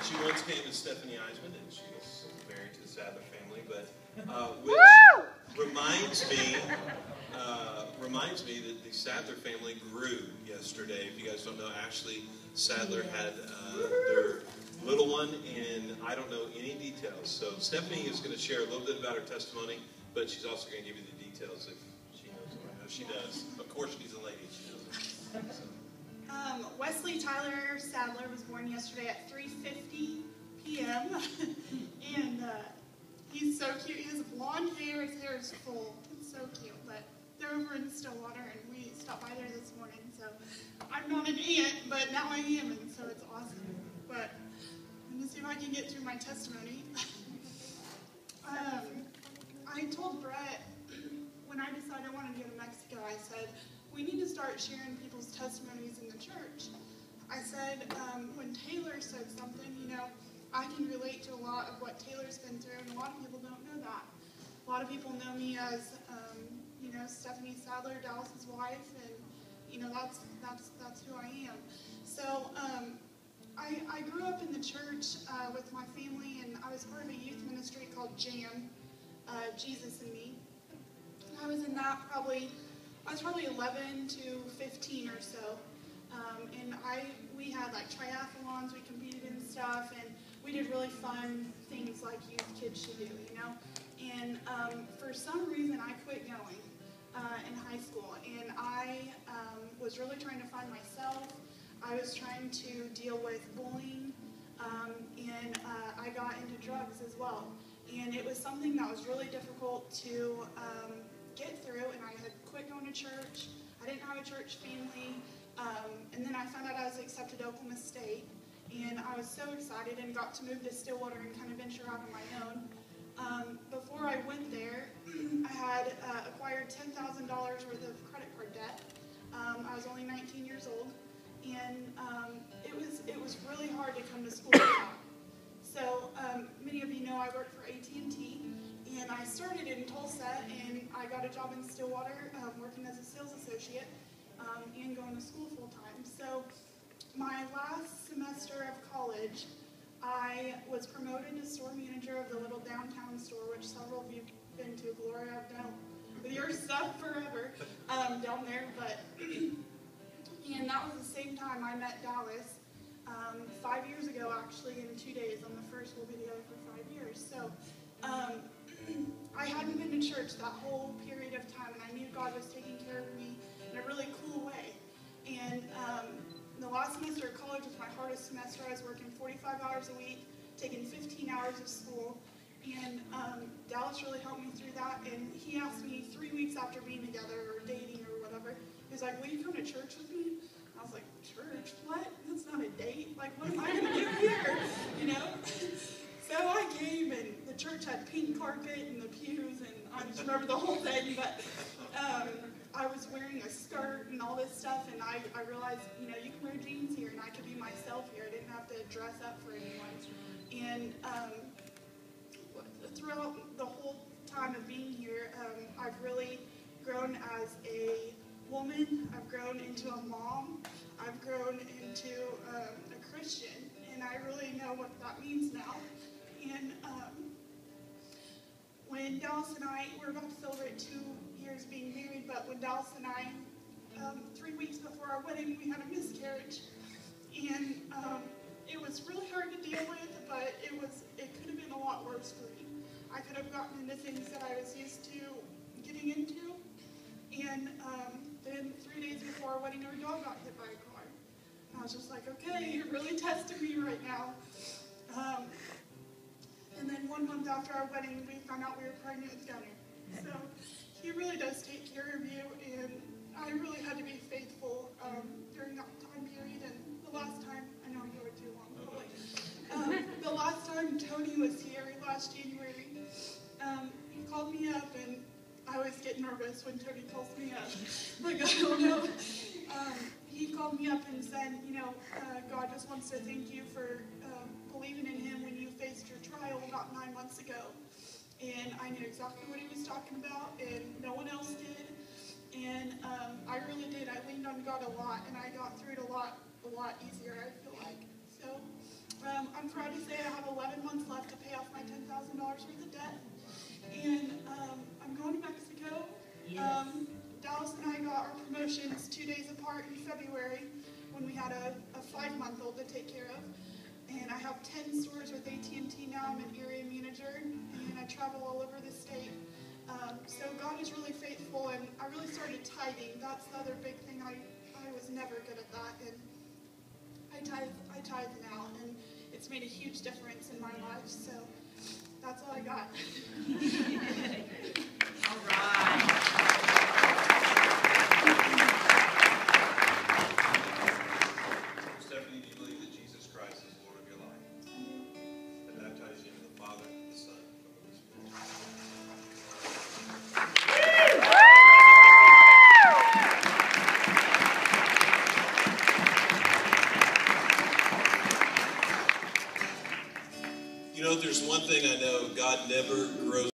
She once came to Stephanie Eisman, and she was married to the Sadler family, but which reminds me that the Sadler family grew yesterday. If you guys don't know, Ashley Sadler had their little one, and I don't know any details. So Stephanie is going to share a little bit about her testimony, but she's also going to give you the details if she knows them. I know she does. Of course, she's a lady. She knows it. So. Wesley Tyler Sadler was born yesterday at 3:50 p.m. and he's so cute. He has blonde hair. His hair is full. It's so cute. But they're over in Stillwater, and we stopped by there this morning. So I'm not an aunt, but now I am, and so it's awesome. But I'm going to see if I can get through my testimony. I told Brett when I decided I wanted to go to Mexico, I said, we need to start sharing people's testimonies in the church. I said, when Taylor said something, I can relate to a lot of what Taylor's been through, and a lot of people don't know that. A lot of people know me as, Stephanie Sadler, Dallas's wife, and, that's who I am. So, I grew up in the church with my family, and I was part of a youth ministry called JAM, Jesus and Me. I was in that I was probably 11 to 15 or so, and we had like triathlons, we competed in stuff, and we did really fun things like youth kids should do, And for some reason, I quit going in high school, and I was really trying to find myself. I was trying to deal with bullying, and I got into drugs as well. And it was something that was really difficult to get through, and I had quit going to church. I didn't have a church family, and then I found out I was accepted to Oklahoma State, and I was so excited and got to move to Stillwater and kind of venture out on my own. Before I went there, I had acquired $10,000 worth of credit card debt. I was only 19 years old, and it was really hard to come to school with that. So many of you know I work for AT&T, and I started in Tulsa, and I got a job in Stillwater working as a sales associate and going to school full-time. So my last semester of college, I was promoted to store manager of the little downtown store, which several of you have been to. Gloria, I've done with your stuff forever down there. And that was the same time I met Dallas 5 years ago, actually, in 2 days. On the first, we'll be together for 5 years. So I hadn't been to church that whole period of time, and I knew God was taking care of me in a really cool way. And the last semester of college was my hardest semester. I was working 45 hours a week, taking 15 hours of school, and Dallas really helped me through that. And he asked me 3 weeks after being together or dating or whatever, he was like, will you come to church with me? I was like, church? What? That's not a date. Like, what am I going to do here? So I came, and the church had pink carpet and the pews, and I just remember the whole thing. But I was wearing a skirt and all this stuff, and I realized, you can wear jeans here, and I could be myself here. I didn't have to dress up for anyone. And throughout the whole time of being here, I've really grown as a woman. I've grown into a mom. I've grown into a Christian, and I really know what that means now. And when Dallas and I, we're about to celebrate 2 years being married, but when Dallas and I, 3 weeks before our wedding, we had a miscarriage. And it was really hard to deal with, but it could have been a lot worse for me. I could have gotten into things that I was used to getting into. And then 3 days before our wedding, our dog got hit by a car. And I was just like, okay, you're really testing me right now. And then 1 month after our wedding, we found out we were pregnant with Gunner. So he really does take care of you, and I really had to be faithful during that time period. And the last time, I know I'm going too long, probably. The last time Tony was here, last January, he called me up, and I always get nervous when Tony calls me up. Like, I don't know. He called me up and said, God just wants to thank you for believing in him when you faced your trial about 9 months ago. And I knew exactly what he was talking about, and no one else did. And I really did. I leaned on God a lot, and I got through it a lot easier. I'm proud to say I have 11 months left to pay off my $10,000 worth of debt. And I'm going to Mexico. Yes. Dallas and I got our promotions 2 days apart in February when we had a 5-month-old to take care of. And I have 10 stores with AT&T now. I'm an area manager, and I travel all over the state. So God is really faithful, and I really started tithing. That's the other big thing. I was never good at that, and I tithe now, and it's made a huge difference in my life. So that's all I got. All right. Stephanie, do you believe that Jesus Christ is Lord of your life? I baptize you in the Father, the Son, and the Holy Spirit. You know, if there's one thing I know, God never grows